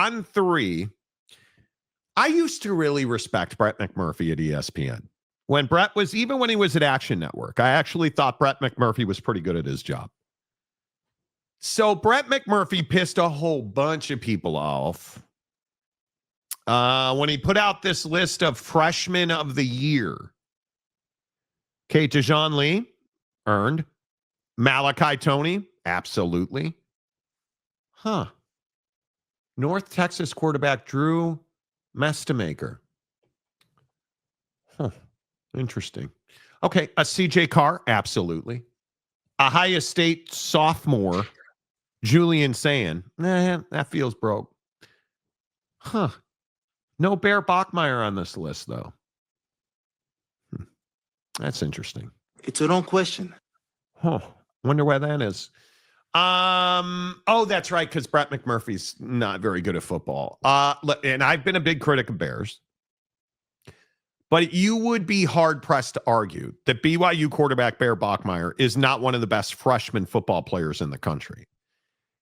on 3, I used to really respect Brett McMurphy at ESPN. When he was at Action Network, I actually thought Brett McMurphy was pretty good at his job. So Brett McMurphy pissed a whole bunch of people off when he put out this list of freshmen of the year. Okay, Dejoun Lee, earned. Malachi Toney, absolutely. North Texas quarterback Drew Mestemaker. Interesting. Okay, a CJ Carr, absolutely. Ohio State sophomore Julian Sayin, that feels broke. No Bear Bachmeier on this list, though. That's interesting. It's a wrong question. Wonder why that is. Oh, that's right, because Brett McMurphy's not very good at football. And I've been a big critic of Bears. But you would be hard-pressed to argue that BYU quarterback Bear Bachmeier is not one of the best freshman football players in the country.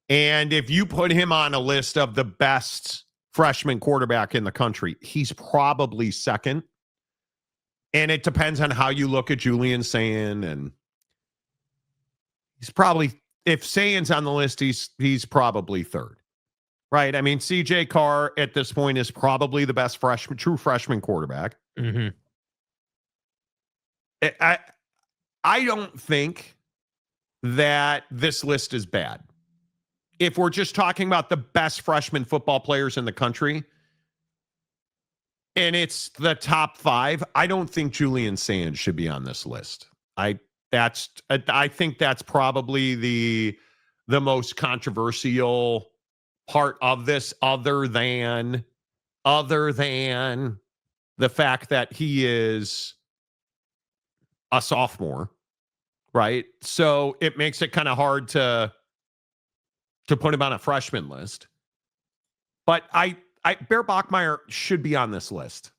And if you put him on a list of the best freshman quarterback in the country, he's probably second. And it depends on how you look at Julian Sayin. And he's probably, if Sayin's on the list, he's probably third. Right? I mean, CJ Carr at this point is probably the best true freshman quarterback. Mm-hmm. I don't think that this list is bad. If we're just talking about the best freshman football players in the country, and it's the top 5, I don't think Julian Sayin should be on this list. I think that's probably the most controversial part of this, other than the fact that he is a sophomore, right? So it makes it kind of hard to put him on a freshman list. But Bear Bachmeier should be on this list.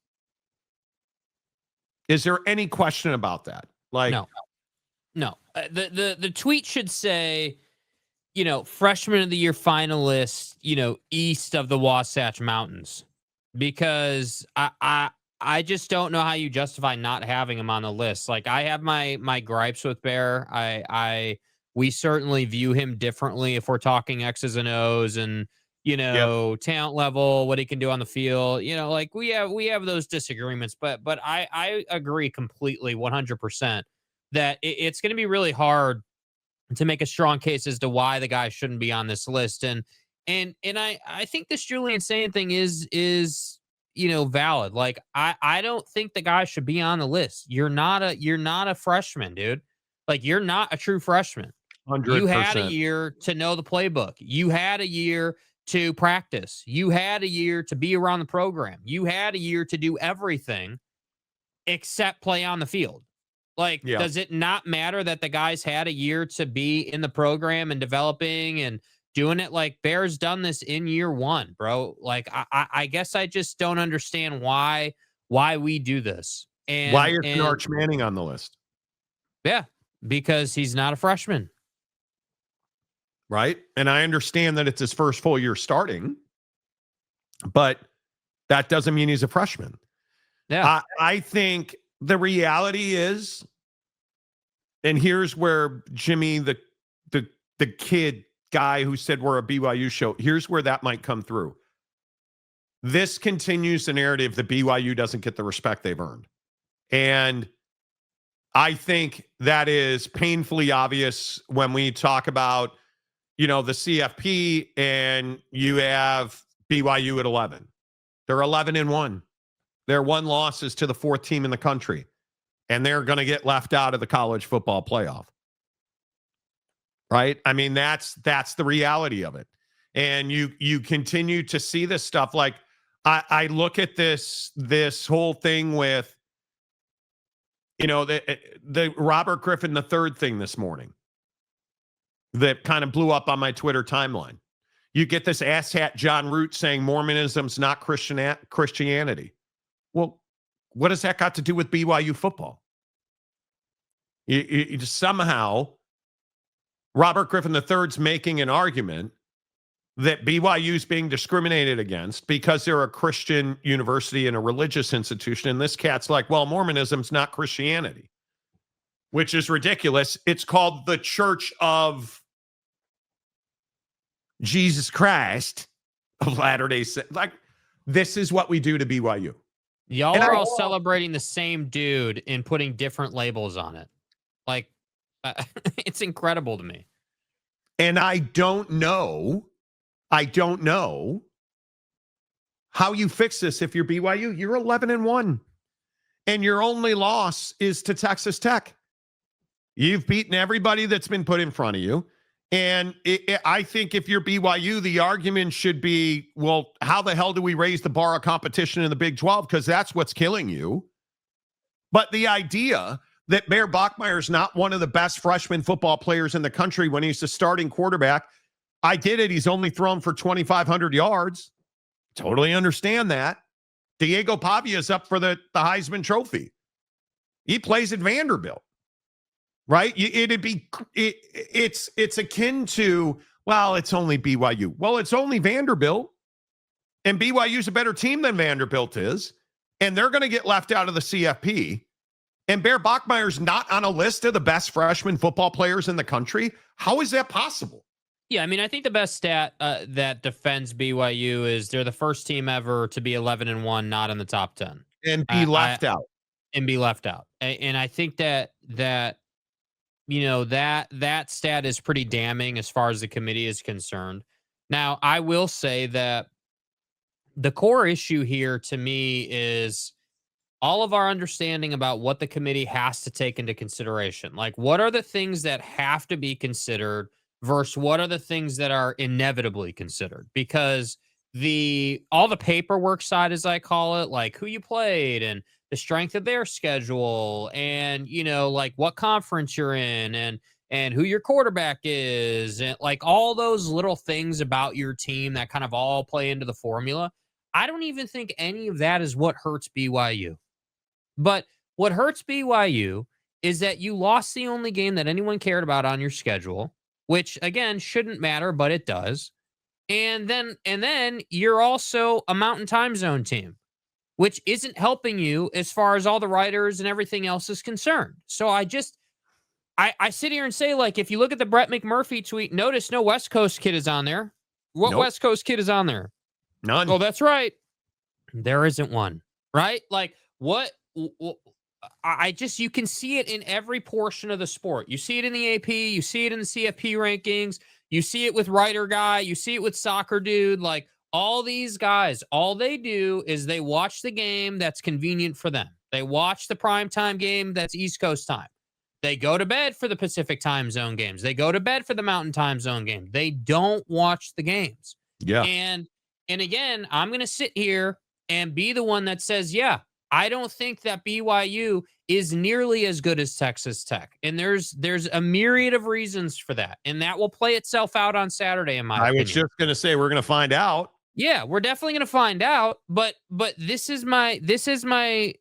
Is there any question about that? No. The tweet should say, freshman of the year finalist, east of the Wasatch Mountains, because I just don't know how you justify not having him on the list. Like, I have my gripes with Bear. We certainly view him differently if we're talking X's and O's and, talent level, what he can do on the field. We have those disagreements, but I agree completely 100% that it's going to be really hard to make a strong case as to why the guy shouldn't be on this list. And I think this Julian Sayin thing is valid. Like, I don't think the guy should be on the list. You're not a freshman, dude. Like, you're not a true freshman. 100%. You had a year to know the playbook. You had a year to practice. You had a year to be around the program. You had a year to do everything except play on the field. Like, does it not matter that the guys had a year to be in the program and developing and doing it? Like, Bear's done this in year 1, bro. Like, I guess I just don't understand why we do this. And why is Arch Manning on the list? Yeah, because he's not a freshman. Right? And I understand that it's his first full year starting, but that doesn't mean he's a freshman. Yeah. I think the reality is, and here's where Jimmy, the kid guy who said we're a BYU show, here's where that might come through. This continues the narrative that BYU doesn't get the respect they've earned. And I think that is painfully obvious when we talk about, the CFP, and you have BYU at 11. They're 11-1. Their one loss is to the 4th team in the country, and they're going to get left out of the college football playoff. Right? I mean, that's the reality of it. And you continue to see this stuff. Like, I look at this whole thing with, the Robert Griffin III thing this morning that kind of blew up on my Twitter timeline. You get this asshat John Root saying Mormonism's not Christianity. Well, what has that got to do with BYU football? You somehow, Robert Griffin III's making an argument that BYU is being discriminated against because they're a Christian university and a religious institution. And this cat's like, well, Mormonism's not Christianity, which is ridiculous. It's called the Church of Jesus Christ of Latter-day Saints. Like, this is what we do to BYU. Y'all are all celebrating the same dude and putting different labels on it. Like, it's incredible to me. And I don't know how you fix this if you're BYU. You're 11-1, and your only loss is to Texas Tech. You've beaten everybody that's been put in front of you. And I think if you're BYU, the argument should be, well, how the hell do we raise the bar of competition in the Big 12? Because that's what's killing you. But the idea that Bear Bachmeier is not one of the best freshman football players in the country when he's the starting quarterback, I get it. He's only thrown for 2,500 yards. Totally understand that. Diego Pavia is up for the Heisman Trophy. He plays at Vanderbilt. Right? It's akin to, well, it's only BYU. Well, it's only Vanderbilt, and BYU's a better team than Vanderbilt is, and they're going to get left out of the CFP. And Bear Bachmeier's not on a list of the best freshman football players in the country. How is that possible? Yeah, I mean, I think the best stat that defends BYU is they're the first team ever to be 11-1, not in the top 10, and be left out. And be left out. And I think that you know, that stat is pretty damning as far as the committee is concerned. Now, I will say that the core issue here to me is all of our understanding about what the committee has to take into consideration. Like, what are the things that have to be considered versus what are the things that are inevitably considered? Because all the paperwork side, as I call it, like who you played and the strength of their schedule and, you know, like what conference you're in and who your quarterback is and like all those little things about your team that kind of all play into the formula. I don't even think any of that is what hurts BYU. But what hurts BYU is that you lost the only game that anyone cared about on your schedule, which again shouldn't matter, but it does. And then you're also a Mountain Time Zone team, which isn't helping you as far as all the writers and everything else is concerned. So I sit here and say, like, if you look at the Brett McMurphy tweet, notice no West Coast kid is on there. What Nope. West Coast kid is on there? None. Oh, that's right. There isn't one, right? Like, what? You can see it in every portion of the sport. You see it in the AP. You see it in the CFP rankings. You see it with Writer Guy. You see it with Soccer Dude. Like, all these guys, all they do is they watch the game that's convenient for them. They watch the primetime game that's East Coast time. They go to bed for the Pacific time zone games. They go to bed for the Mountain time zone game. They don't watch the games. Yeah. And again, I'm going to sit here and be the one that says, yeah, I don't think that BYU is nearly as good as Texas Tech. And there's a myriad of reasons for that. And that will play itself out on Saturday, in my opinion. I was just going to say, we're going to find out. Yeah, we're definitely going to find out. But this is my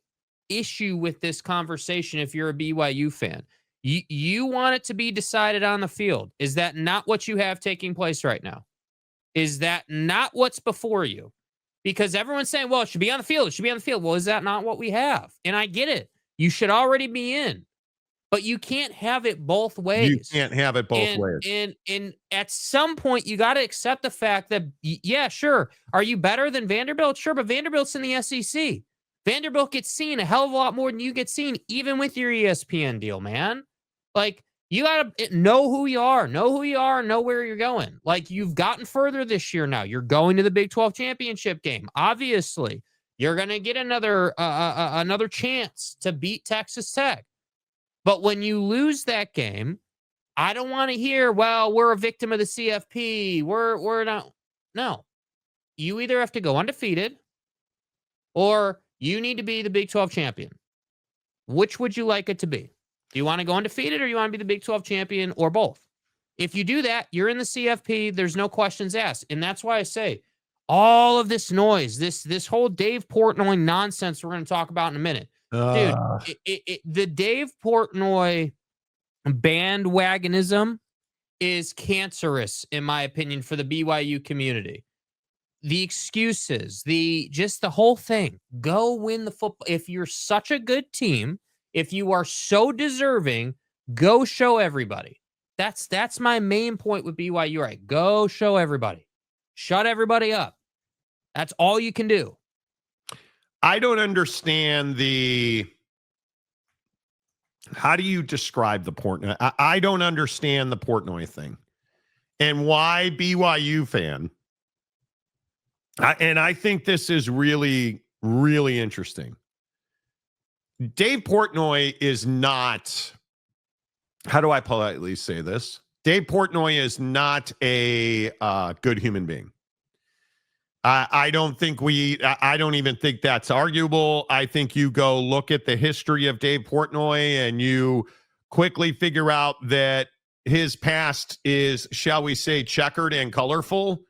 issue with this conversation. If you're a BYU fan, you want it to be decided on the field. Is that not what you have taking place right now? Is that not what's before you? Because everyone's saying, well, it should be on the field. It should be on the field. Well, is that not what we have? And I get it. You should already be in. But you can't have it both ways. You can't have it both ways. And at some point, you got to accept the fact that, yeah, sure. Are you better than Vanderbilt? Sure, but Vanderbilt's in the SEC. Vanderbilt gets seen a hell of a lot more than you get seen, even with your ESPN deal, man. Like, you got to know who you are, and know where you're going. Like, you've gotten further this year now. You're going to the Big 12 championship game. Obviously, you're going to get another chance to beat Texas Tech. But when you lose that game, I don't want to hear, well, we're a victim of the CFP. We're not. No. You either have to go undefeated or you need to be the Big 12 champion. Which would you like it to be? Do you want to go undefeated or you want to be the Big 12 champion or both? If you do that, you're in the CFP. There's no questions asked. And that's why I say all of this noise, this whole Dave Portnoy nonsense we're going to talk about in a minute. Dude, the Dave Portnoy bandwagonism is cancerous, in my opinion, for the BYU community. The excuses, the whole thing. Go win the football. If you're such a good team, if you are so deserving, go show everybody. That's my main point with BYU, right? Go show everybody. Shut everybody up. That's all you can do. I don't understand how do you describe the Portnoy? I don't understand the Portnoy thing and why BYU fan. And I think this is really, really interesting. Dave Portnoy is not, how do I politely say this? Dave Portnoy is not a good human being. I don't even think that's arguable. I think you go look at the history of Dave Portnoy and you quickly figure out that his past is, shall we say, checkered and colorful.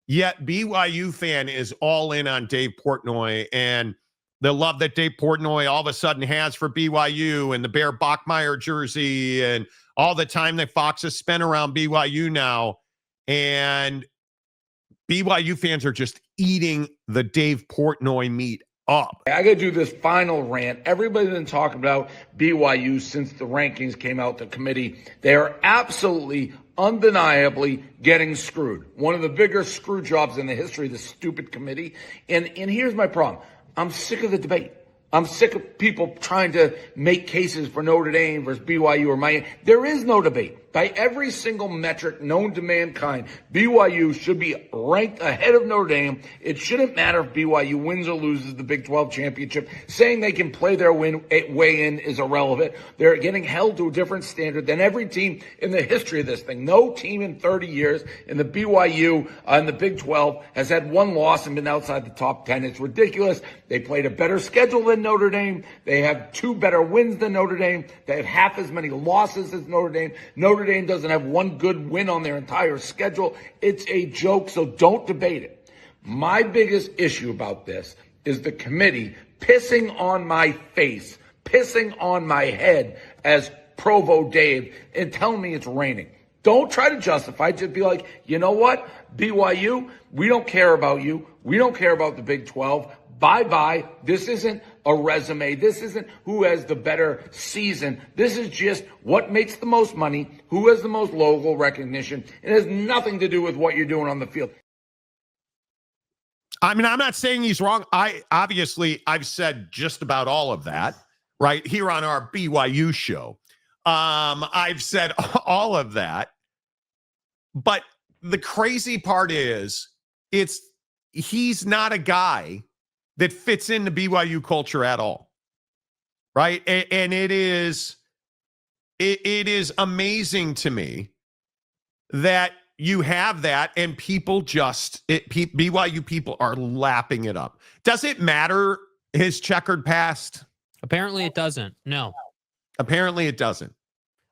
Yet BYU fan is all in on Dave Portnoy and the love that Dave Portnoy all of a sudden has for BYU and the Bear Bachmeier jersey and all the time that Fox has spent around BYU now. And BYU fans are just eating the Dave Portnoy meat up. I got to do this final rant. Everybody's been talking about BYU since the rankings came out, the committee. They are absolutely, undeniably getting screwed. One of the biggest screw jobs in the history of this stupid committee. And here's my problem. I'm sick of the debate. I'm sick of people trying to make cases for Notre Dame versus BYU or Miami. There is no debate. By every single metric known to mankind, BYU should be ranked ahead of Notre Dame. It shouldn't matter if BYU wins or loses the Big 12 championship. Saying they can play their way in is irrelevant. They're getting held to a different standard than every team in the history of this thing. No team in 30 years in the BYU and the Big 12 has had one loss and been outside the top 10. It's ridiculous. They played a better schedule than Notre Dame. They have 2 better wins than Notre Dame. They have half as many losses as Notre Dame. Notre Dame doesn't have one good win on their entire schedule. It's a joke, so don't debate it. My biggest issue about this is the committee pissing on my face, pissing on my head as Provo Dave and telling me it's raining. Don't try to justify it. Just be like, you know what? BYU, we don't care about you. We don't care about the Big 12. Bye-bye. This isn't a resume. This isn't who has the better season. This is just what makes the most money, who has the most local recognition. It has nothing to do with what you're doing on the field. I mean, I'm not saying he's wrong. I've said just about all of that right here on our BYU show. I've said all of that. But the crazy part is he's not a guy that fits into BYU culture at all, right? And it is amazing to me that you have that and people BYU people are lapping it up. Does it matter his checkered past? Apparently it doesn't. No. Apparently it doesn't.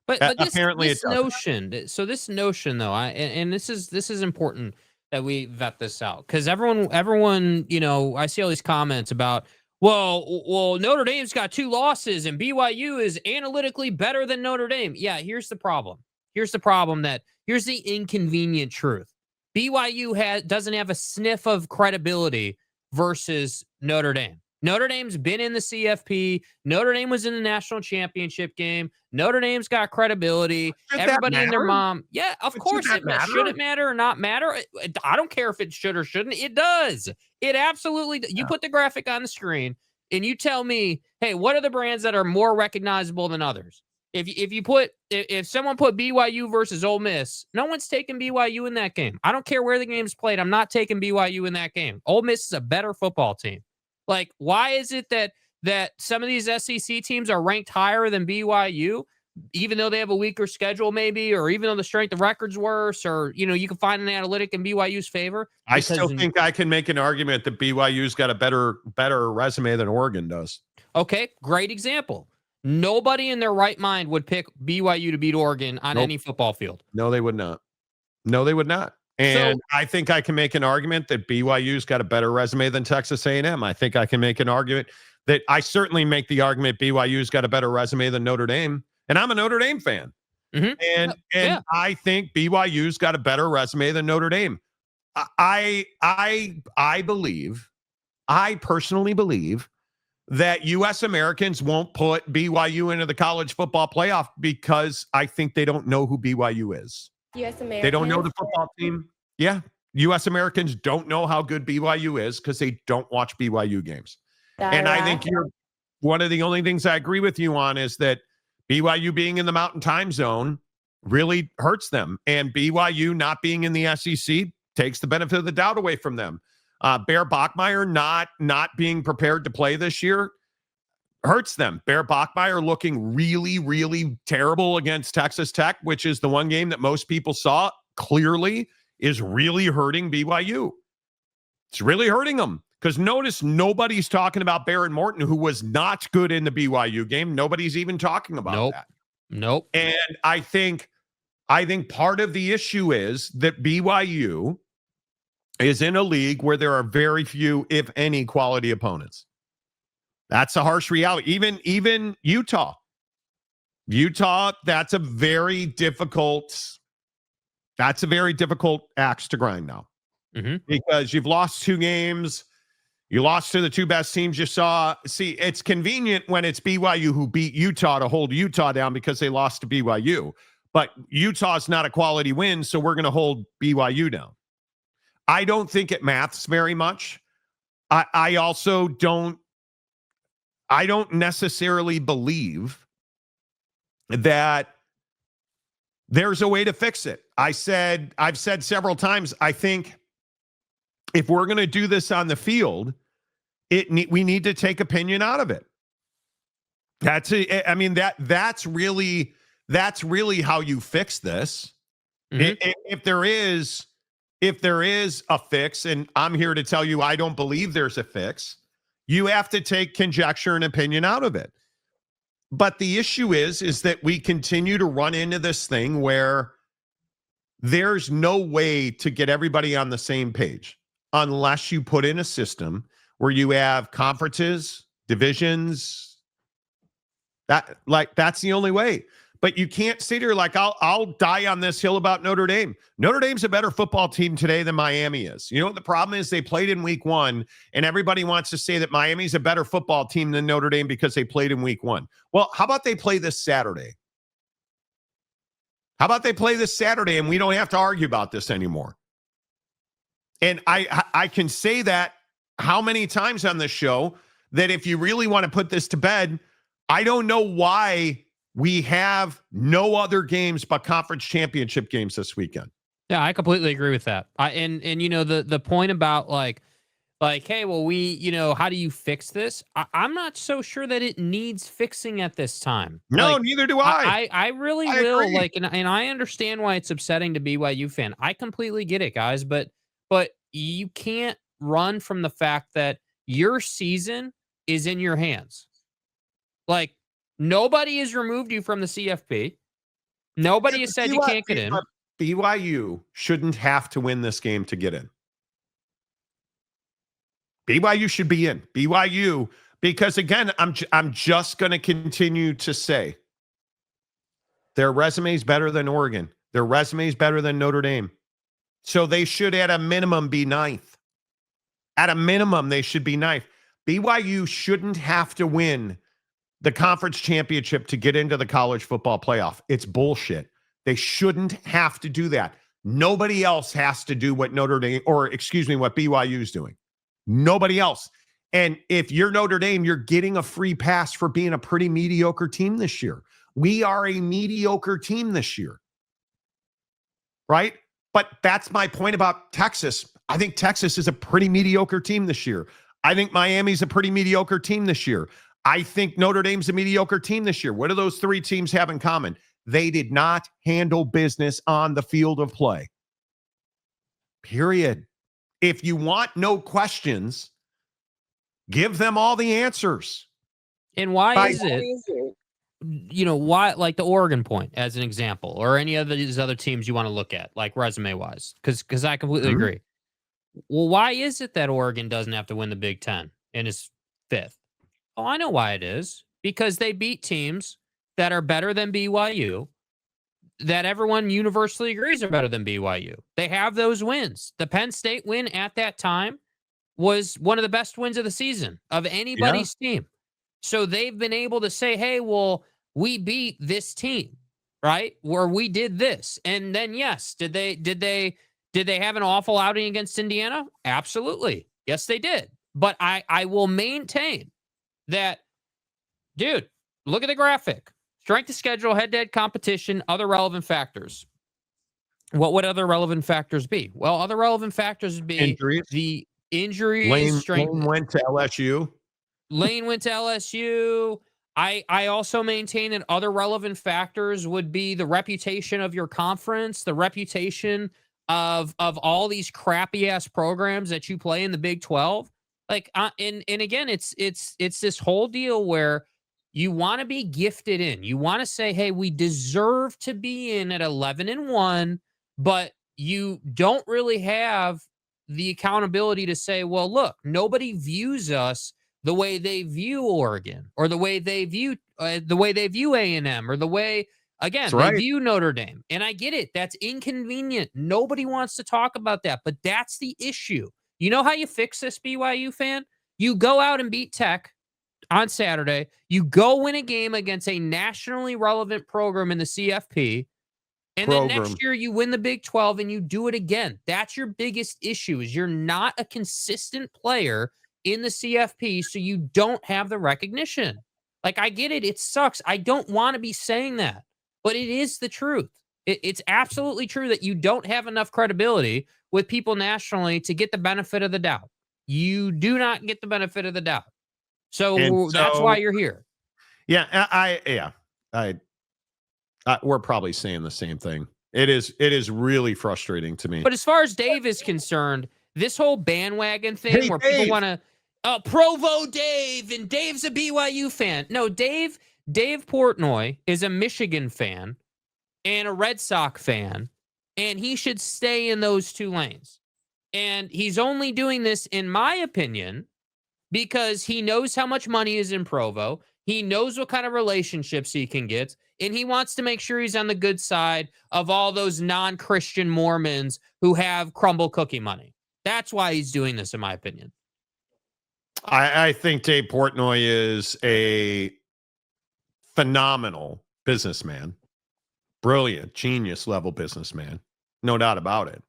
But this notion, so this notion though, and this is important that we vet this out, because everyone, you know, I see all these comments about, well, Notre Dame's got 2 losses and BYU is analytically better than Notre Dame. Yeah, here's the problem. Here's the inconvenient truth. BYU doesn't have a sniff of credibility versus Notre Dame. Notre Dame's been in the CFP. Notre Dame was in the national championship game. Notre Dame's got credibility. Everybody and their mom. Yeah, of course it matters. Should it matter or not matter? I don't care if it should or shouldn't. It does. It absolutely does. You put the graphic on the screen and you tell me, hey, what are the brands that are more recognizable than others? If someone put BYU versus Ole Miss, no one's taking BYU in that game. I don't care where the game's played. I'm not taking BYU in that game. Ole Miss is a better football team. Like, why is it that some of these SEC teams are ranked higher than BYU, even though they have a weaker schedule maybe, or even though the strength of record's worse, or, you know, you can find an analytic in BYU's favor? I still think I can make an argument that BYU's got a better resume than Oregon does. Okay, great example. Nobody in their right mind would pick BYU to beat Oregon on any football field. No, they would not. And I think I can make an argument that BYU's got a better resume than Texas A&M. I think I can make an argument that I certainly make the argument BYU's got a better resume than Notre Dame. And I'm a Notre Dame fan. And Yeah. I think BYU's got a better resume than Notre Dame. I personally believe that U.S. Americans won't put BYU into the college football playoff because I think they don't know who BYU is. U.S. Americans. They don't know the football team. Yeah. U.S. Americans don't know how good BYU is because they don't watch BYU games. And I think one of the only things I agree with you on is that BYU being in the Mountain Time Zone really hurts them. And BYU not being in the SEC takes the benefit of the doubt away from them. Bear Bachmeier not being prepared to play this year hurts them. Bear Bachmeier looking really, really terrible against Texas Tech, which is the one game that most people saw clearly is really hurting BYU. It's really hurting them. Because notice nobody's talking about Barron Morton, who was not good in the BYU game. Nobody's even talking about that. Nope. And I think part of the issue is that BYU is in a league where there are very few, if any, quality opponents. That's a harsh reality. Even Utah. That's a very difficult axe to grind now. Because you've lost 2 games. You lost to the 2 best teams you saw. See, it's convenient when it's BYU who beat Utah to hold Utah down because they lost to BYU. But Utah's not a quality win, so we're going to hold BYU down. I don't think it maths very much. I also don't necessarily believe that there's a way to fix it. I've said several times, I think if we're going to do this on the field, we need to take opinion out of it. That's really how you fix this. If there is a fix, and I'm here to tell you I don't believe there's a fix, you have to take conjecture and opinion out of it. But the issue is that we continue to run into this thing where there's no way to get everybody on the same page unless you put in a system where you have conferences, divisions. That's the only way. But you can't sit here like I'll die on this hill about Notre Dame. Notre Dame's a better football team today than Miami is. You know what the problem is? They played in week 1, and everybody wants to say that Miami's a better football team than Notre Dame because they played in week 1. Well, how about they play this Saturday? How about they play this Saturday and we don't have to argue about this anymore? And I can say that how many times on this show that if you really want to put this to bed, I don't know why we have no other games but conference championship games this weekend. Yeah, I completely agree with that. And you know, the point about like, hey, well, how do you fix this? I'm not so sure that it needs fixing at this time. No, neither do I. I really will. Agree. And I understand why it's upsetting to BYU fan. I completely get it, guys. But you can't run from the fact that your season is in your hands. Like, nobody has removed you from the CFP. Nobody has said you can't get in. BYU shouldn't have to win this game to get in. BYU should be in. BYU, because again, I'm just going to continue to say their resume is better than Oregon. Their resume is better than Notre Dame. So they should at a minimum be 9th. At a minimum, they should be 9th. BYU shouldn't have to win the conference championship to get into the college football playoff. It's bullshit. They shouldn't have to do that. Nobody else has to do what what BYU is doing. Nobody else. And if you're Notre Dame, you're getting a free pass for being a pretty mediocre team this year. We are a mediocre team this year. Right? But that's my point about Texas. I think Texas is a pretty mediocre team this year. I think Miami's a pretty mediocre team this year. I think Notre Dame's a mediocre team this year. What do those 3 teams have in common? They did not handle business on the field of play. Period. If you want no questions, give them all the answers. And why is it? Why, like the Oregon point as an example, or any of these other teams you want to look at, like resume wise, because I completely agree. Well, why is it that Oregon doesn't have to win the Big Ten and is 5th? Oh, I know why it is. Because they beat teams that are better than BYU. that everyone universally agrees are better than BYU. They have those wins. The Penn State win at that time was one of the best wins of the season of anybody's team. So they've been able to say, hey, well, we beat this team, right? Where we did this. And then, yes, did they have an awful outing against Indiana? Absolutely. Yes, they did. But I will maintain that, dude, look at the graphic. Strength of schedule, head-to-head competition, other relevant factors. What would other relevant factors be? Well, other relevant factors would be Injuries. the injuries. Lane went to LSU. Lane went to LSU. I also maintain that other relevant factors would be the reputation of your conference, the reputation of all these crappy ass programs that you play in the Big 12. Like, and again, it's this whole deal where you want to be gifted in. You want to say, hey, we deserve to be in at 11-1, but you don't really have the accountability to say, well, look, nobody views us the way they view Oregon, or the way they view A&M, or the way, again, they view Notre Dame. And I get it. That's inconvenient. Nobody wants to talk about that, but that's the issue. You know how you fix this, BYU fan? You go out and beat Tech on Saturday. You go win a game against a nationally relevant program in the CFP. And then next year you win the Big 12 and you do it again. That's your biggest issue, is you're not a consistent player in the CFP, so you don't have the recognition. Like, I get it. It sucks. I don't want to be saying that, but it is the truth. It's absolutely true that you don't have enough credibility with people nationally to get the benefit of the doubt. You do not get the benefit of the doubt. So that's why you're here. Yeah, we're probably saying the same thing. It is really frustrating to me. But as far as Dave is concerned, this whole bandwagon thing where people want to Provo Dave, and Dave's a BYU fan. No, Dave Portnoy is a Michigan fan and a Red Sox fan, and he should stay in those two lanes. And he's only doing this, in my opinion, because he knows how much money is in Provo. He knows what kind of relationships he can get, and he wants to make sure he's on the good side of all those non-Christian Mormons who have crumble cookie money. That's why he's doing this, in my opinion. I think Dave Portnoy is a phenomenal businessman, brilliant, genius level businessman, no doubt about it.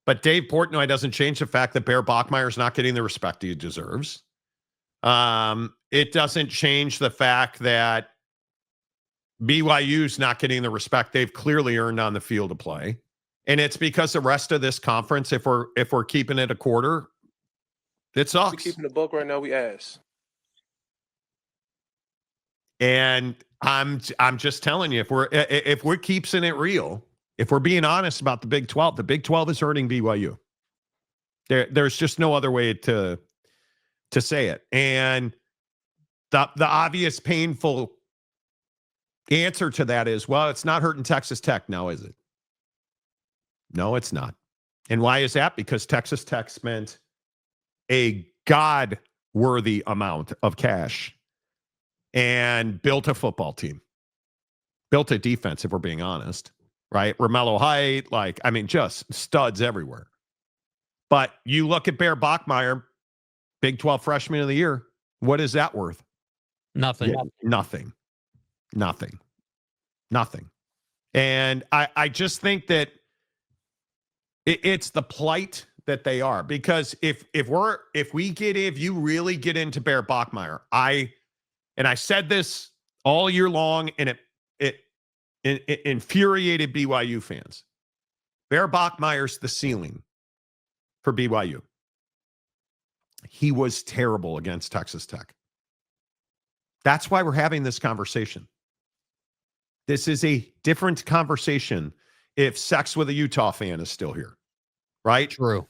But Dave Portnoy doesn't change the fact that Bear Bachmeier is not getting the respect he deserves. It doesn't change the fact that BYU is not getting the respect they've clearly earned on the field of play. And it's because the rest of this conference, if we're keeping it a quarter, it sucks. We're keeping the book right now, we ass. And I'm just telling you, if we're keeping it real, if we're being honest about the Big 12 is hurting BYU. There's just no other way to say it. And the obvious painful answer to that is, well, it's not hurting Texas Tech now, is it? No, it's not. And why is that? Because Texas Tech spent a God-worthy amount of cash and built a football team, built a defense, if we're being honest, right? Romello Height, just studs everywhere. But you look at Bear Bachmeier, Big 12 Freshman of the Year, what is that worth? Nothing. Nothing. And I just think that it's the plight that they are, because if you really get into Bear Bachmeier, I said this all year long, and it infuriated BYU fans. Bear Bachmeier's the ceiling for BYU. He was terrible against Texas Tech. That's why we're having this conversation. This is a different conversation if Sex with a Utah fan is still here, right? True.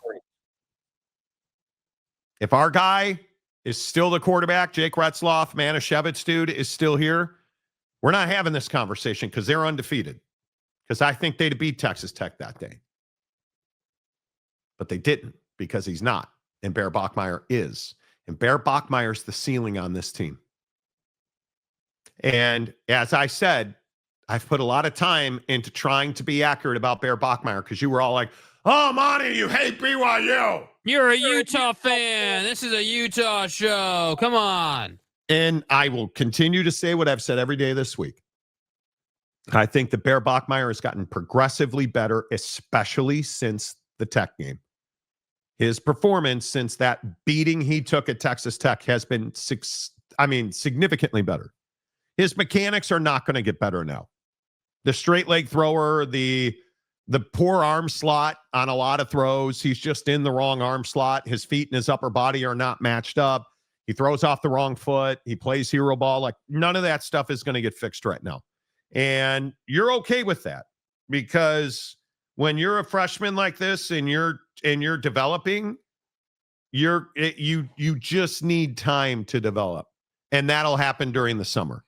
If our guy is still the quarterback, Jake Retzloff, Manischewitz dude is still here, we're not having this conversation because they're undefeated. Because I think they'd beat Texas Tech that day. But they didn't, because he's not. And Bear Bachmeier is. And Bear Bachmeier's the ceiling on this team. And as I said, I've put a lot of time into trying to be accurate about Bear Bachmeier because you were all like, oh, Monty, you hate BYU. You're a Utah fan. This is a Utah show. Come on. And I will continue to say what I've said every day this week. I think that Bear Bachmeier has gotten progressively better, especially since the Tech game. His performance since that beating he took at Texas Tech has been significantly better. His mechanics are not going to get better now. The straight leg thrower, the poor arm slot on a lot of throws, he's just in the wrong arm slot. His feet and his upper body are not matched up. He throws off the wrong foot. He plays hero ball. Like, none of that stuff is going to get fixed right now. And you're okay with that because when you're a freshman like this and you're developing, you just need time to develop. And that'll happen during the summer.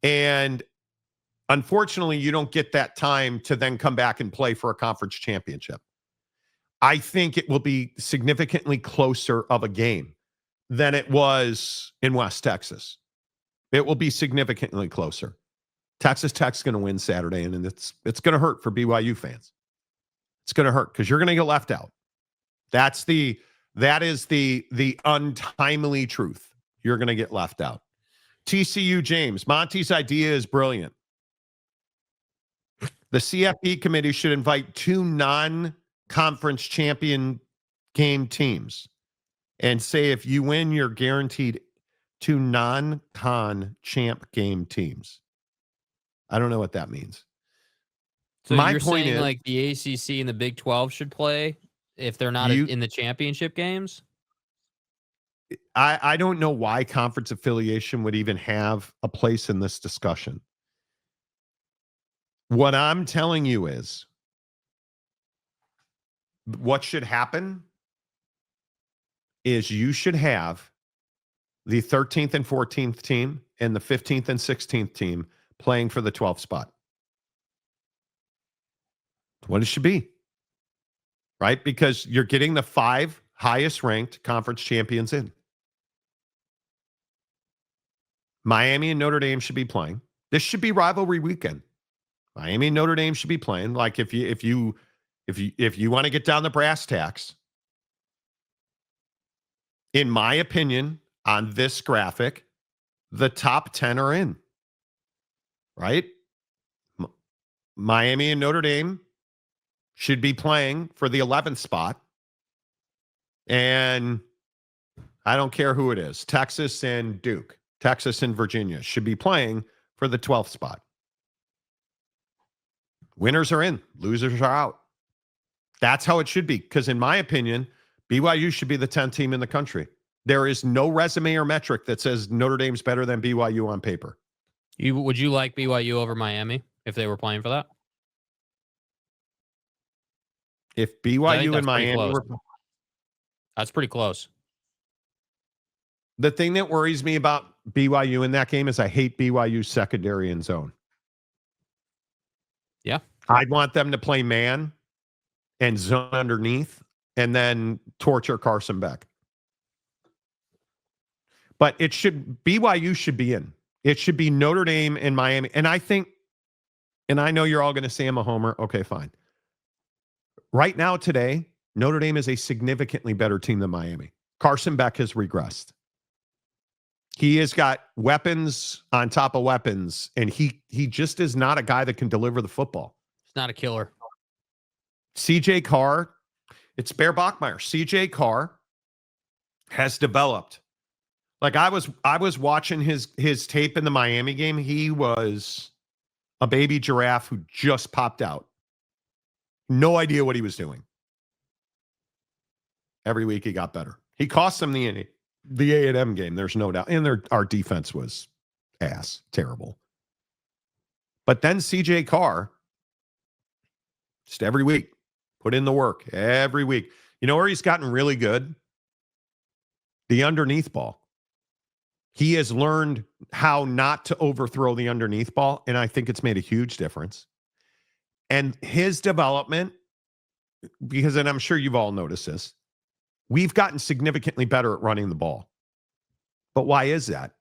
And unfortunately, you don't get that time to then come back and play for a conference championship. I think it will be significantly closer of a game than it was in West Texas. It will be significantly closer. Texas Tech's going to win Saturday, and it's going to hurt for BYU fans. It's going to hurt because you're going to get left out. That is the untimely truth. You're going to get left out. TCU James, Monty's idea is brilliant. The CFP committee should invite 2 non-conference champion game teams and say if you win, you're guaranteed 2 non-con champ game teams. I don't know what that means. So my you're point saying is, like the ACC and the Big 12 should play if they're not in the championship games? I don't know why conference affiliation would even have a place in this discussion. What I'm telling you is what should happen is you should have the 13th and 14th team and the 15th and 16th team playing for the 12th spot. What it should be, right? Because you're getting the 5 highest ranked conference champions in. Miami and Notre Dame should be playing. This should be rivalry weekend. Miami and Notre Dame should be playing. Like if you want to get down the brass tacks, in my opinion, on this graphic, the top 10 are in. Right? Miami and Notre Dame should be playing for the 11th spot. And I don't care who it is. Texas and Duke, Texas and Virginia should be playing for the 12th spot. Winners are in, losers are out. That's how it should be. Because in my opinion, BYU should be the 10th team in the country. There is no resume or metric that says Notre Dame's better than BYU on paper. Would you like BYU over Miami if they were playing for that? If BYU and Miami were... That's pretty close. The thing that worries me about BYU in that game is I hate BYU's secondary and zone. Yeah. I'd want them to play man and zone underneath and then torture Carson Beck. But BYU should be in. It should be Notre Dame and Miami. And I think, and I know you're all going to say I'm a homer. Okay, fine. Right now, today, Notre Dame is a significantly better team than Miami. Carson Beck has regressed. He has got weapons on top of weapons, and he just is not a guy that can deliver the football. It's not a killer. CJ Carr, it's Bear Bachmeier. CJ Carr has developed. Like I was watching his tape in the Miami game. He was a baby giraffe who just popped out. No idea what he was doing. Every week he got better. He cost them the A&M game. There's no doubt. And our defense was ass, terrible. But then CJ Carr, just every week, put in the work every week. You know where he's gotten really good? The underneath ball. He has learned how not to overthrow the underneath ball, and I think it's made a huge difference. And his development, because, and I'm sure you've all noticed this, we've gotten significantly better at running the ball. But why is that?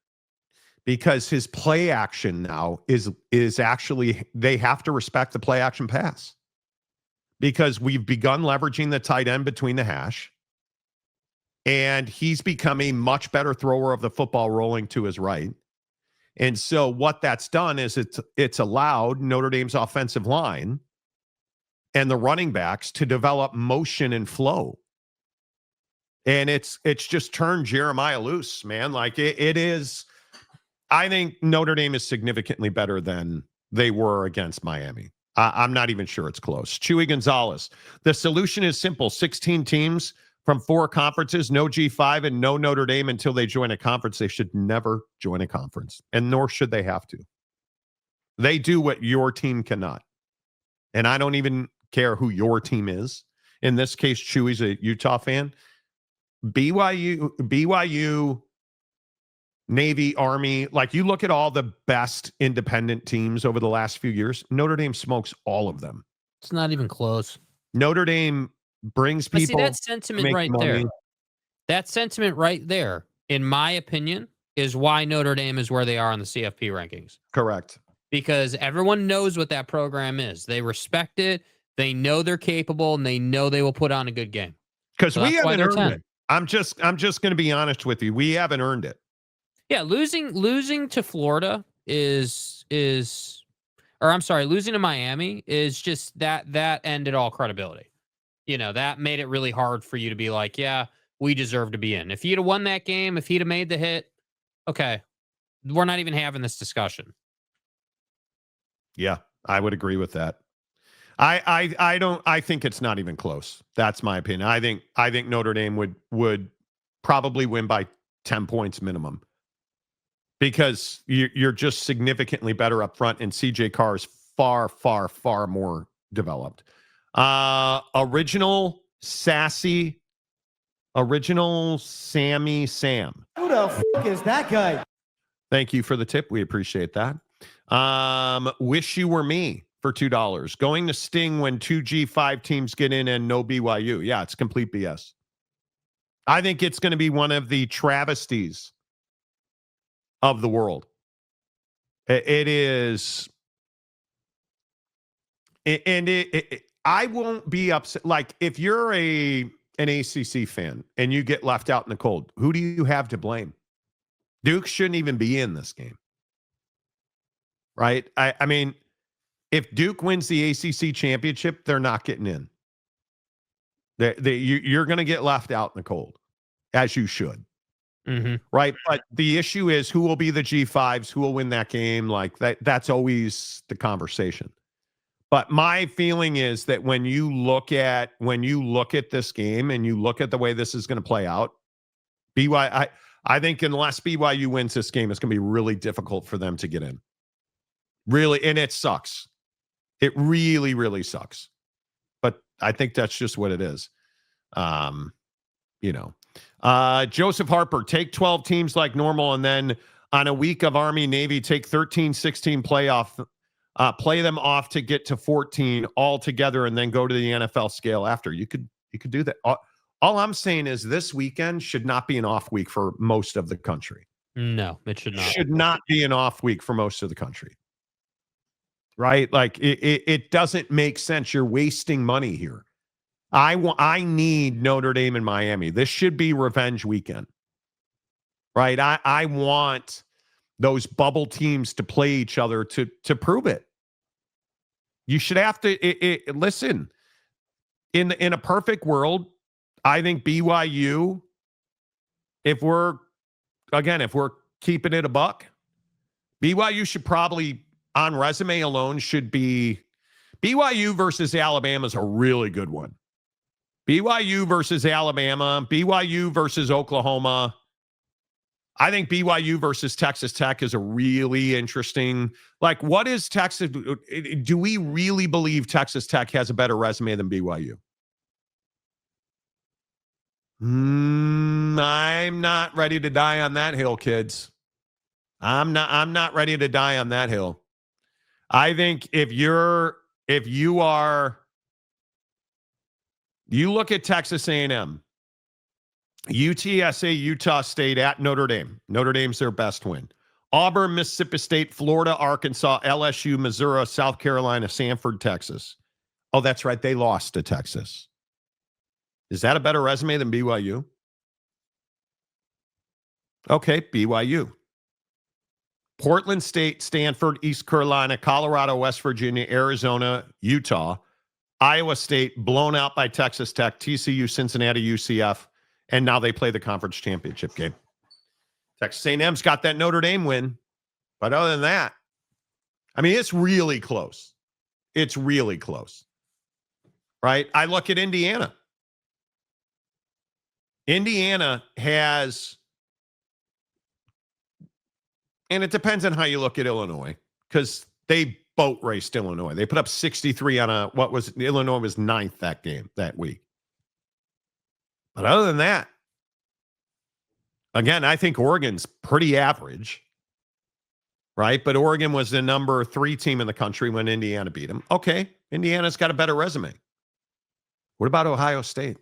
because his play action now is actually, they have to respect the play action pass because we've begun leveraging the tight end between the hash, and he's become a much better thrower of the football rolling to his right. And so what that's done is it's allowed Notre Dame's offensive line and the running backs to develop motion and flow. And it's just turned Jeremiah loose, man. Like it is. I think Notre Dame is significantly better than they were against Miami. I'm not even sure it's close. Chewy Gonzalez. The solution is simple. 16 teams from 4 conferences, no G5 and no Notre Dame until they join a conference. They should never join a conference, and nor should they have to. They do what your team cannot. And I don't even care who your team is. In this case, Chewy's a Utah fan. BYU, Navy, Army, like you look at all the best independent teams over the last few years, Notre Dame smokes all of them. It's not even close. Notre Dame brings people. See, that sentiment right there. That sentiment right there, in my opinion, is why Notre Dame is where they are on the CFP rankings. Correct. Because everyone knows what that program is. They respect it. They know they're capable, and they know they will put on a good game. Because we haven't earned it. I'm just going to be honest with you. We haven't earned it. Yeah, losing to Florida losing to Miami is just that ended all credibility. You know, that made it really hard for you to be like, yeah, we deserve to be in. If he'd have won that game, if he'd have made the hit, okay, we're not even having this discussion. Yeah, I would agree with that. I think it's not even close. That's my opinion. I think Notre Dame would probably win by 10 points minimum because you're just significantly better up front, and CJ Carr is far, far, far more developed. Original Sammy Sam. Who the fuck is that guy? Thank you for the tip. We appreciate that. Wish you were me for $2. Going to sting when 2 G5 teams get in and no BYU. Yeah, it's complete BS. I think it's going to be one of the travesties of the world. It is. I won't be upset. Like, if you're an ACC fan and you get left out in the cold, who do you have to blame? Duke shouldn't even be in this game. Right? I mean, if Duke wins the ACC championship, they're not getting in. You're going to get left out in the cold, as you should. Mm-hmm. Right? But the issue is who will be the G5s, who will win that game. Like that's always the conversation. But my feeling is that when you look at this game and you look at the way this is going to play out, I think unless BYU wins this game, it's going to be really difficult for them to get in. Really, and it sucks. It really, really sucks. But I think that's just what it is. Joseph Harper, take 12 teams like normal, and then on a week of Army, Navy, take 13, 16 playoff, play them off to get to 14 all together, and then go to the NFL scale after. You could do that. All I'm saying is this weekend should not be an off week for most of the country. No, it should not. Should not be an off week for most of the country. Right? Like it doesn't make sense. You're wasting money here. I need Notre Dame and Miami. This should be revenge weekend. Right? I want those bubble teams to play each other to prove it. You should have to listen. In a perfect world, I think BYU, if we're keeping it a buck, BYU should probably, on resume alone, should be BYU versus Alabama is a really good one. BYU versus Alabama, BYU versus Oklahoma. I think BYU versus Texas Tech is a really interesting. Like, what is Texas? Do we really believe Texas Tech has a better resume than BYU? I'm not ready to die on that hill, kids. I'm not ready to die on that hill. I think if you look at Texas A&M, UTSA, Utah State at Notre Dame. Notre Dame's their best win. Auburn, Mississippi State, Florida, Arkansas, LSU, Missouri, South Carolina, Sanford, Texas. Oh, that's right. They lost to Texas. Is that a better resume than BYU? Okay, BYU. Portland State, Stanford, East Carolina, Colorado, West Virginia, Arizona, Utah, Iowa State, blown out by Texas Tech, TCU, Cincinnati, UCF, and now they play the conference championship game. Texas A&M's got that Notre Dame win. But other than that, I mean, it's really close. It's really close. Right? I look at Indiana. Indiana has, and it depends on how you look at Illinois, because they boat raced Illinois. They put up 63 on Illinois was 9th that week. But other than that, again, I think Oregon's pretty average, right? But Oregon was the number 3 team in the country when Indiana beat them. Okay, Indiana's got a better resume. What about Ohio State?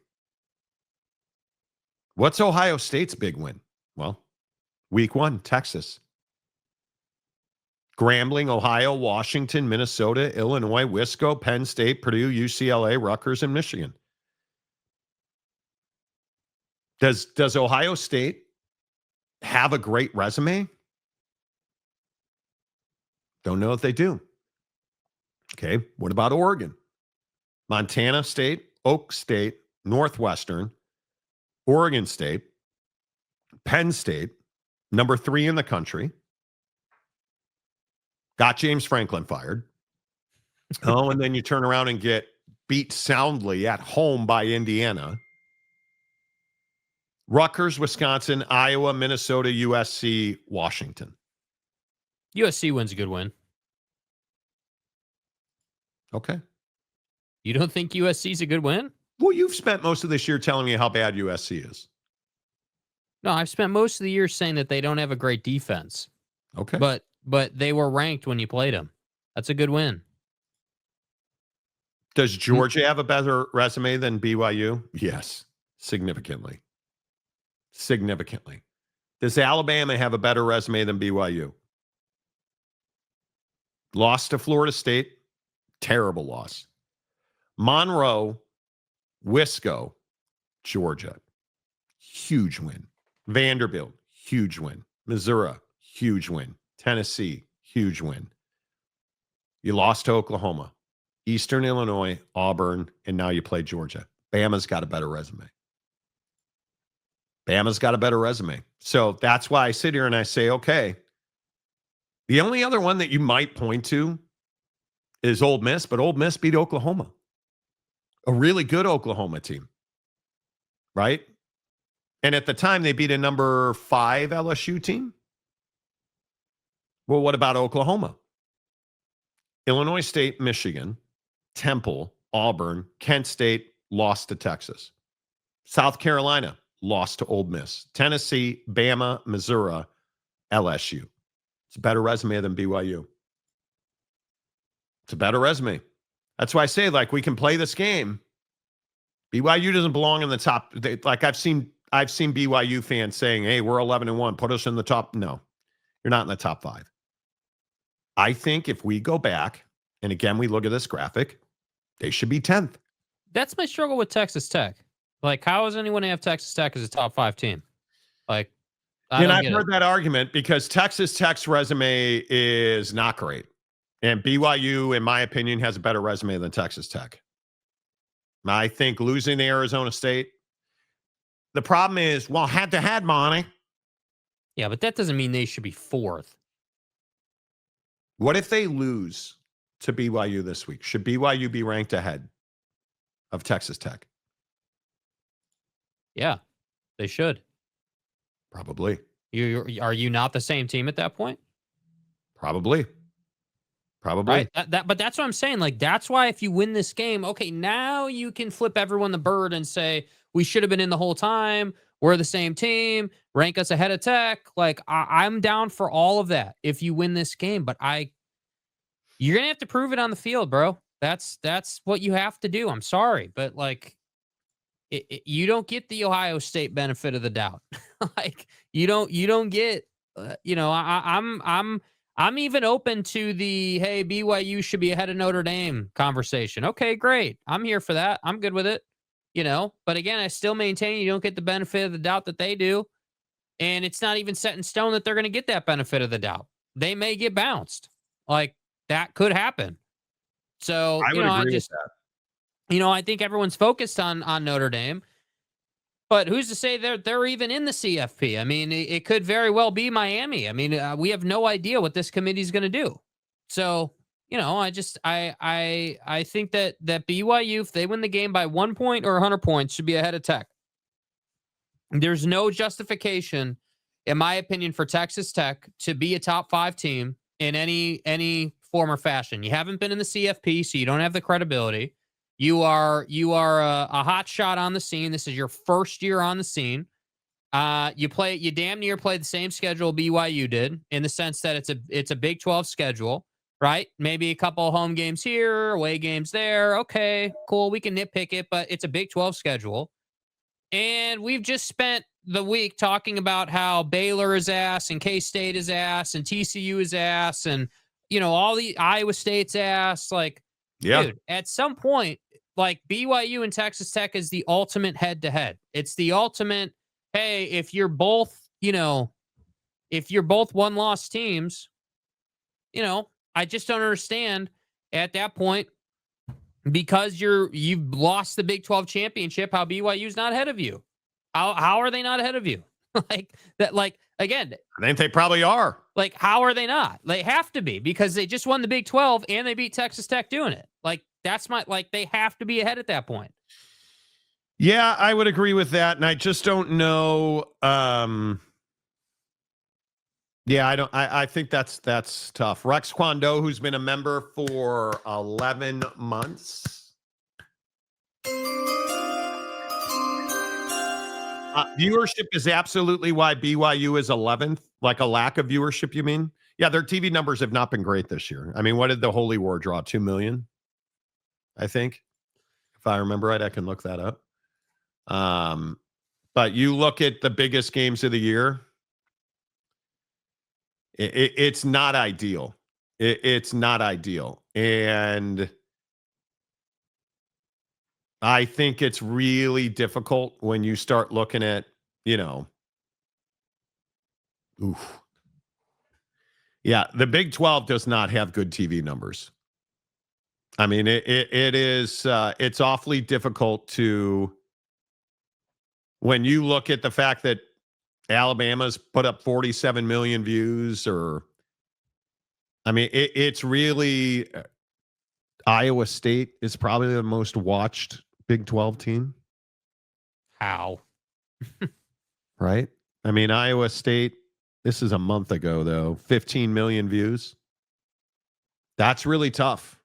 What's Ohio State's big win? Well, week 1, Texas. Grambling, Ohio, Washington, Minnesota, Illinois, Wisco, Penn State, Purdue, UCLA, Rutgers, and Michigan. Does Ohio State have a great resume? Don't know if they do. Okay, what about Oregon? Montana State, Oak State, Northwestern, Oregon State, Penn State, number 3 in the country. Got James Franklin fired. Oh, and then you turn around and get beat soundly at home by Indiana. Rutgers, Wisconsin, Iowa, Minnesota, USC, Washington. USC wins a good win. Okay. You don't think USC's a good win? Well, you've spent most of this year telling me how bad USC is. No, I've spent most of the year saying that they don't have a great defense. Okay. But they were ranked when you played them. That's a good win. Does Georgia have a better resume than BYU? Yes, significantly. Significantly. Does Alabama have a better resume than BYU? Lost to Florida State. Terrible loss. Monroe, Wisco, Georgia. Huge win. Vanderbilt, huge win. Missouri, huge win. Tennessee, huge win. You lost to Oklahoma, Eastern Illinois, Auburn, and now you play Georgia. Bama's got a better resume. Bama's got a better resume. So that's why I sit here and I say, okay, the only other one that you might point to is Ole Miss, but Ole Miss beat Oklahoma. A really good Oklahoma team, right? And at the time, they beat a number 5 LSU team. Well, what about Oklahoma? Illinois State, Michigan, Temple, Auburn, Kent State lost to Texas. South Carolina lost to Ole Miss. Tennessee, Bama, Missouri, LSU. It's a better resume than BYU. It's a better resume. That's why I say, like, we can play this game. BYU doesn't belong in the top. Like, I've seen BYU fans saying, hey, we're 11-1. Put us in the top. No, you're not in the top 5. I think if we go back, and again, we look at this graphic, they should be 10th. That's my struggle with Texas Tech. Like, how is anyone to have Texas Tech as a top 5 team? Like, I've heard that argument because Texas Tech's resume is not great. And BYU, in my opinion, has a better resume than Texas Tech. I think losing to Arizona State, the problem is, well, head-to-head, Monty. Yeah, but that doesn't mean they should be 4th. What if they lose to BYU this week? Should BYU be ranked ahead of Texas Tech? Yeah, they should. Probably. Are you not the same team at that point? Probably. Right? But that's what I'm saying. Like, that's why if you win this game, okay, now you can flip everyone the bird and say, we should have been in the whole time. We're the same team. Rank us ahead of Tech. Like, I'm down for all of that if you win this game. But you're going to have to prove it on the field, bro. That's what you have to do. I'm sorry. But, like, you don't get the Ohio State benefit of the doubt. Like, you don't get I'm even open to the hey, BYU should be ahead of Notre Dame conversation. Okay, great. I'm here for that. I'm good with it. But again, I still maintain you don't get the benefit of the doubt that they do. And it's not even set in stone that they're going to get that benefit of the doubt. They may get bounced. Like that could happen. So, I would agree with that. I think everyone's focused on Notre Dame. But who's to say they're even in the CFP? I mean, it could very well be Miami. I mean, we have no idea what this committee is going to do. So, I think that BYU, if they win the game by 1 point or 100 points, should be ahead of Tech. There's no justification, in my opinion, for Texas Tech to be a top 5 team in any form or fashion. You haven't been in the CFP, so you don't have the credibility. You are a hot shot on the scene. This is your first year on the scene. You damn near play the same schedule BYU did, in the sense that it's a Big 12 schedule, right? Maybe a couple home games here, away games there. Okay, cool. We can nitpick it, but it's a Big 12 schedule. And we've just spent the week talking about how Baylor is ass and K-State is ass and TCU is ass and, all the Iowa State's ass. Like, dude, at some point, like BYU and Texas Tech is the ultimate head-to-head. It's the ultimate, hey, if you're both one-loss teams, I just don't understand at that point, because you've lost the Big 12 championship, how BYU's not ahead of you. How are they not ahead of you? Again, I think they probably are. Like, how are they not? They have to be, because they just won the Big 12 and they beat Texas Tech doing it. Like, they have to be ahead at that point. Yeah, I would agree with that. And I just don't know. Yeah, I think that's tough. Rex Kwando, who's been a member for 11 months. Viewership is absolutely why BYU is 11th. Like a lack of viewership, you mean? Yeah, their TV numbers have not been great this year. I mean, what did the Holy War draw? 2 million, I think. If I remember right, I can look that up. But you look at the biggest games of the year, it's not ideal. It's not ideal. And I think it's really difficult when you start looking at, oof. Yeah, the Big 12 does not have good TV numbers. I mean, it is it's awfully difficult to, when you look at the fact that Alabama's put up 47 million views, or I mean, it's really, Iowa State is probably the most watched Big 12 team. How? Right? I mean, Iowa State, this is a month ago, though, 15 million views. That's really tough.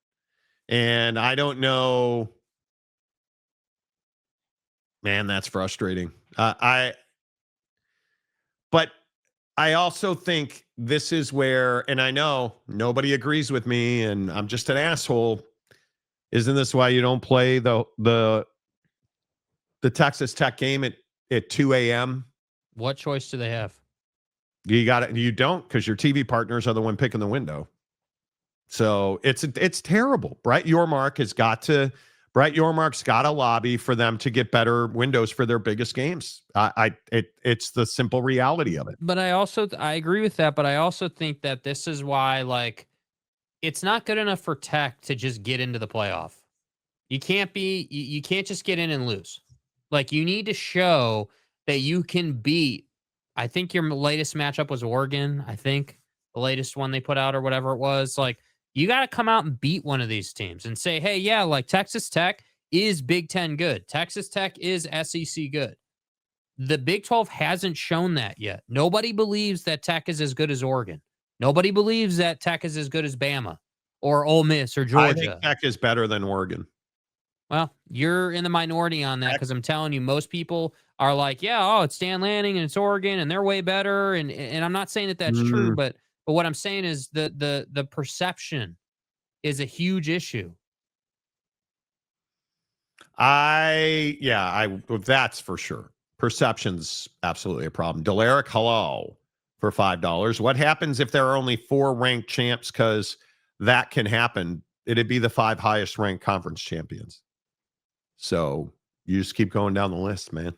And I don't know. Man, that's frustrating. But I also think this is where, and I know nobody agrees with me, and I'm just an asshole. Isn't this why you don't play the Texas Tech game at 2 a.m.? What choice do they have? You got it. You don't, because your TV partners are the one picking the window. So it's terrible. Brett Yormark's got to lobby for them to get better windows for their biggest games. It's the simple reality of it. But I agree with that. But I also think that this is why, like, it's not good enough for Tech to just get into the playoff. You can't just get in and lose. Like, you need to show that you can beat. I think your latest matchup was Oregon. I think the latest one they put out, or whatever it was. Like, you got to come out and beat one of these teams and say, hey, yeah, like Texas Tech is Big 10 good. Texas Tech is SEC good. The Big 12 hasn't shown that yet. Nobody believes that Tech is as good as Oregon. Nobody believes that Tech is as good as Bama or Ole Miss or Georgia. I think Tech is better than Oregon. Well, you're in the minority on that, because I'm telling you, most people are like, yeah, oh, it's Dan Lanning and it's Oregon and they're way better. And I'm not saying that that's true, but what I'm saying is the perception is a huge issue. That's for sure. Perception's absolutely a problem. Delaric, hello. for $5. What happens if there are only 4 ranked champs? Because that can happen. It'd be the 5 highest ranked conference champions. So you just keep going down the list, man.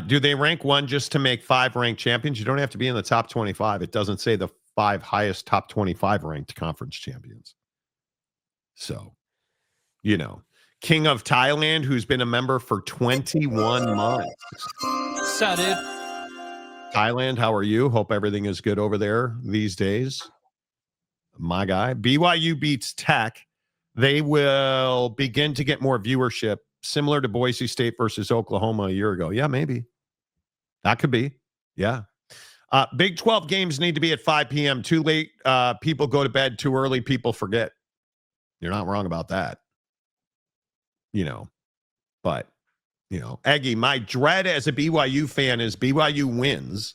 Do they rank one just to make 5 ranked champions? You don't have to be in the top 25. It doesn't say the 5 highest top 25 ranked conference champions. So, King of Thailand, who's been a member for 21 months. So, dude. Thailand, how are you? Hope everything is good over there these days. My guy. BYU beats Tech. They will begin to get more viewership, similar to Boise State versus Oklahoma a year ago. Yeah, maybe. That could be. Yeah. Big 12 games need to be at 5 p.m. Too late. People go to bed. Too early. People forget. You're not wrong about that. But, Eggy, my dread as a BYU fan is BYU wins.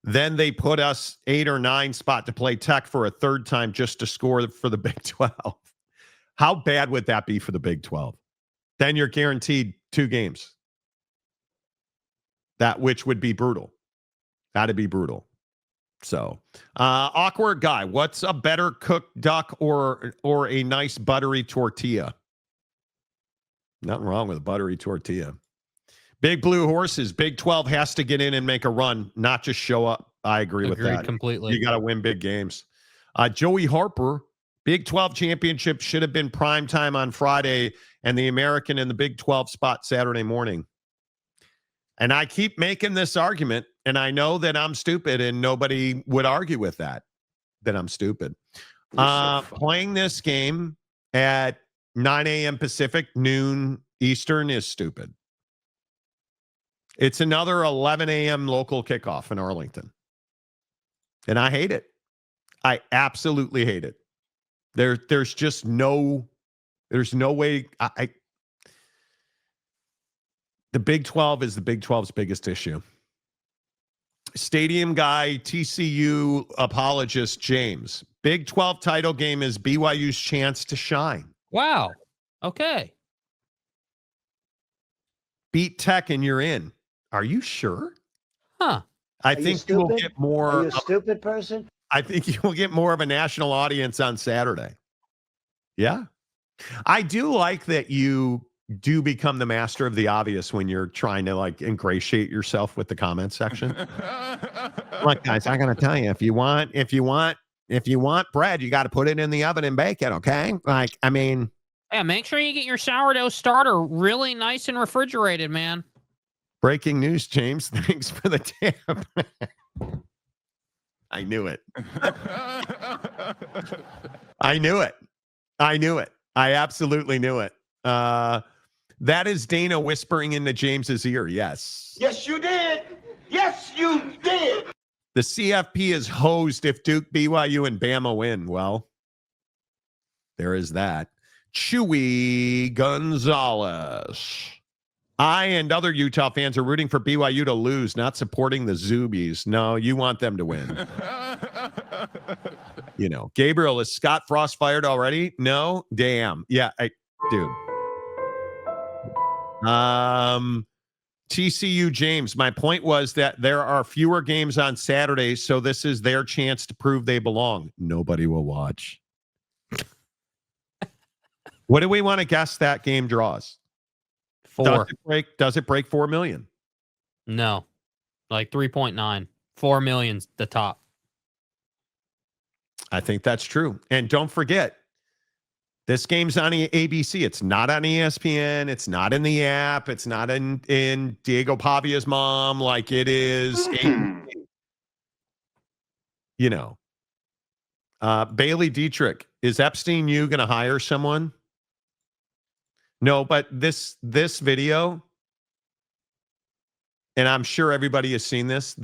Then they put us 8 or 9 spot to play Tech for a third time just to score for the Big 12. How bad would that be for the Big 12? Then you're guaranteed 2 games. Which would be brutal. That'd be brutal. So, awkward guy. What's a better cooked duck or a nice buttery tortilla? Nothing wrong with a buttery tortilla. Big Blue Horses. Big 12 has to get in and make a run, not just show up. I agree with that. Completely. You got to win big games. Joey Harper. Big 12 championship should have been prime time on Friday and the American and the Big 12 spot Saturday morning. And I keep making this argument, and I know that I'm stupid and nobody would argue with that I'm stupid. Playing this game at 9 a.m. Pacific, noon Eastern is stupid. It's another 11 a.m. local kickoff in Arlington. And I hate it. I absolutely hate it. There's just no way. The Big 12 is the Big 12's biggest issue. Stadium guy, TCU apologist James. Big 12 title game is BYU's chance to shine. Wow. Okay. Beat Tech and you're in. Are you sure? Huh. I think you will get more. Are you a stupid person? I think you will get more of a national audience on Saturday. Yeah. I do like that you do become the master of the obvious when you're trying to ingratiate yourself with the comment section. Look, guys, I gotta tell you, if you want bread, you got to put it in the oven and bake it. Okay. Yeah, make sure you get your sourdough starter really nice and refrigerated, man. Breaking news, James. Thanks for the tip. I knew it. I knew it. I absolutely knew it. That is Dana whispering into James's ear. Yes. Yes, you did. Yes, you did. The CFP is hosed if Duke, BYU, and Bama win. Well, there is that. Chewy Gonzalez. I and other Utah fans are rooting for BYU to lose, not supporting the Zoobies. No, you want them to win. Gabriel, is Scott Frost fired already? No? Damn. Yeah, dude. TCU James, my point was that there are fewer games on Saturday, so this is their chance to prove they belong. Nobody will watch. What do we want to guess that game draws? 4. Does it break 4 million? No. 3.9. 4 million's the top. I think that's true. And don't forget, this game's on ABC. It's not on ESPN. It's not in the app. It's not in Diego Pavia's mom like it is. Bailey Dietrich, is Epstein you going to hire someone? No, but this video, and I'm sure everybody has seen this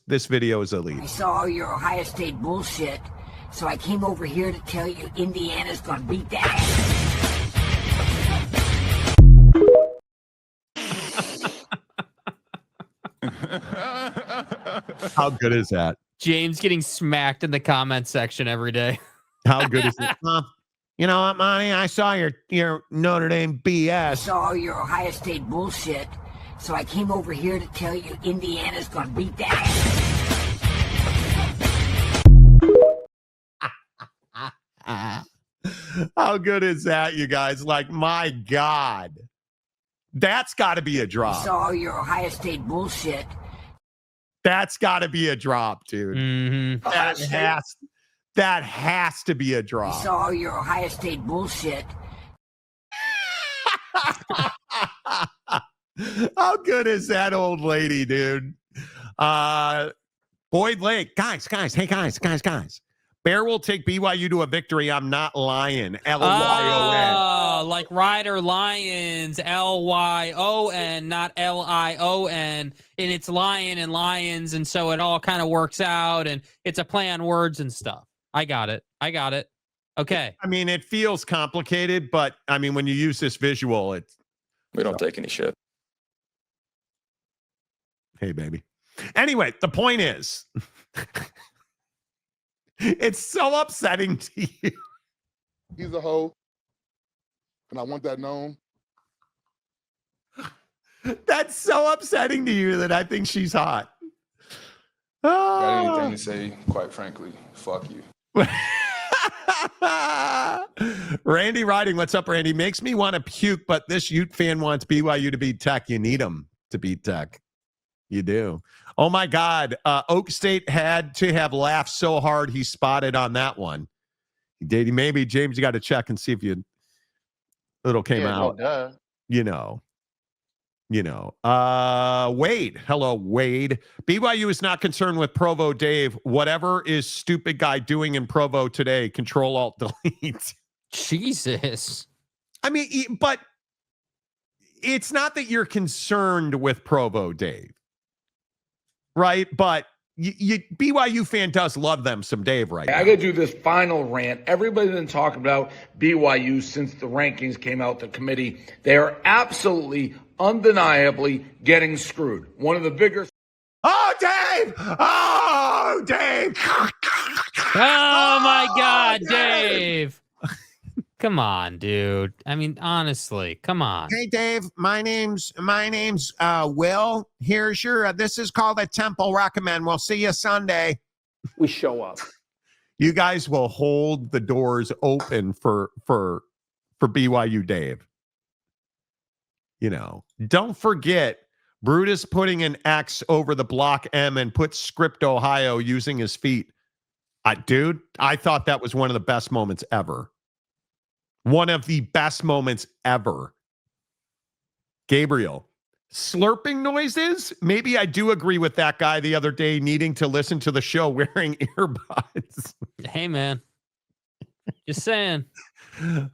video is elite. I saw all your Ohio State bullshit, so I came over here to tell you Indiana's gonna beat that. How good is that? James getting smacked in the comment section every day. How good is it? You know what, Monty? I saw your Notre Dame BS. I saw all your Ohio State bullshit, so I came over here to tell you Indiana's gonna beat that. How good is that, you guys? Like, my God. That's got to be a I drop. saw all your Ohio State bullshit. That's got to be a drop, dude. Mm-hmm. That has to be a I drop. saw all your Ohio State bullshit. How good is that old lady, dude? Boyd Lake. Guys. Hey, guys. Bear will take BYU to a victory. I'm not lying. Lyon. Oh, like Ryder Lions, Lyon, not Lion. And it's Lion and Lions. And so it all kind of works out. And it's a play on words and stuff. I got it. Okay. I mean, it feels complicated, but I mean, when you use this visual, it's. We don't take any shit. Hey, baby. Anyway, the point is, it's so upsetting to you. He's a hoe, and I want that known. That's so upsetting to you that I think she's hot. Got anything to say, quite frankly, fuck you. Randy Riding, what's up, Randy? Makes me want to puke, but this Ute fan wants BYU to beat Tech. You need them to beat Tech. You do. Oh, my God. Oak State had to have laughed so hard he spotted on that one. He did. Maybe, James, you got to check and see if little came out. No, Wade. Hello, Wade. BYU is not concerned with Provo Dave. Whatever is stupid guy doing in Provo today, Control Alt Delete. Jesus. I mean, but it's not that you're concerned with Provo Dave, right? But BYU fan does love them some Dave right now. I got to do this final rant. Everybody's been talking about BYU since the rankings came out, the committee. They are absolutely, undeniably getting screwed. One of the bigger. Oh, Dave! Oh, Dave! Oh, my God, Dave. Come on, dude. I mean, honestly, come on. Hey, Dave, my name's Will. Here's your, this is called a Temple Recommend. We'll see you Sunday. We show up. You guys will hold the doors open for BYU Dave. You know, don't forget Brutus putting an X over the block M and put script Ohio using his feet. Dude, I thought that was one of the best moments ever. One of the best moments ever. Gabriel, slurping noises? Maybe I do agree with that guy the other day needing to listen to the show wearing earbuds. Hey, man. Just saying.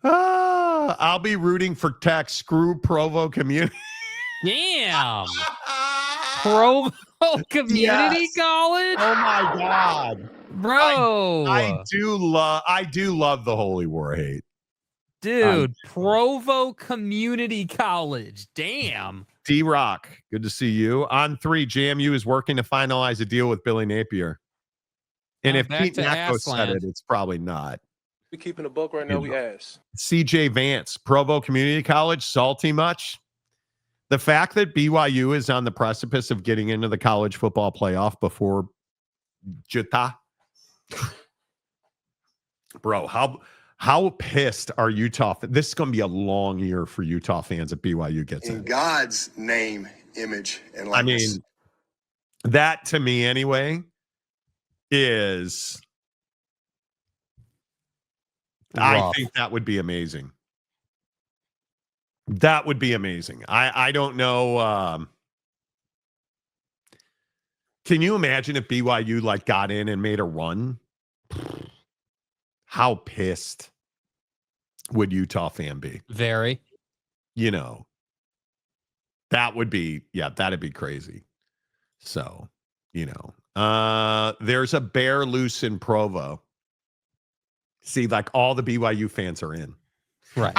I'll be rooting for Tech. Screw Provo Community. Damn. Provo Community College? Oh, my God. Bro. I do love the Holy War hate. Dude, Provo Community College. Damn. D-Rock, good to see you. On 3, JMU is working to finalize a deal with Billy Napier. And if Pete Nacko said it, it's probably not. We keeping a book right now. We ask. CJ Vance, Provo Community College, salty much? The fact that BYU is on the precipice of getting into the college football playoff before Utah. Bro, how pissed are Utah? This is going to be a long year for Utah fans if BYU gets in. God's name, image, and likeness. I mean, that to me anyway is. Rough. I think that would be amazing. That would be amazing. I don't know. Can you imagine if BYU like got in and made a run? How pissed would Utah fan be? Very. You know, that would be, that'd be crazy. So, you know, there's a bear loose in Provo. See, like all the BYU fans are in. Right.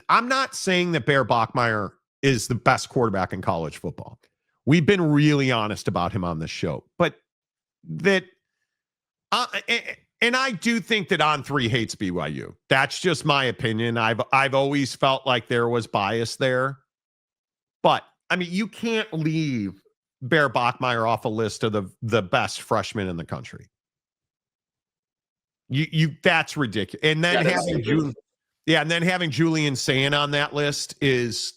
I'm not saying that Bear Bachmeier is the best quarterback in college football. We've been really honest about him on this show, but that, and I do think that On 3 hates BYU. That's just my opinion. I've always felt like there was bias there, but I mean, you can't leave Bear Bachmeier off a list of the best freshmen in the country. That's ridiculous. And then having Julian Sand on that list is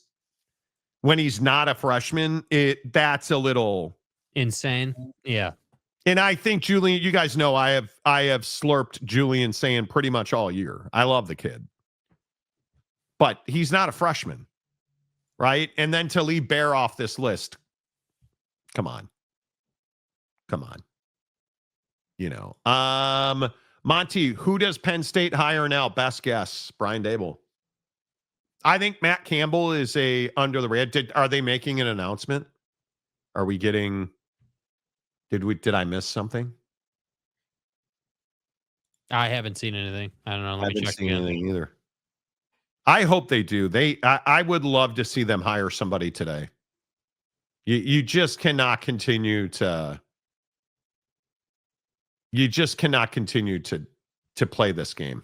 when he's not a freshman, that's a little insane. Yeah. And I think Julian, you guys know I have slurped Julian Sand pretty much all year. I love the kid. But he's not a freshman. Right? And then to leave Bear off this list. Come on. Monty, who does Penn State hire now? Best guess, Brian Dable. I think Matt Campbell is under the radar. Are they making an announcement? Are we getting? Did I miss something? I haven't seen anything. I don't know. Let me check again. Anything either. I hope they do. I would love to see them hire somebody today. You just cannot continue to. You just cannot continue to play this game.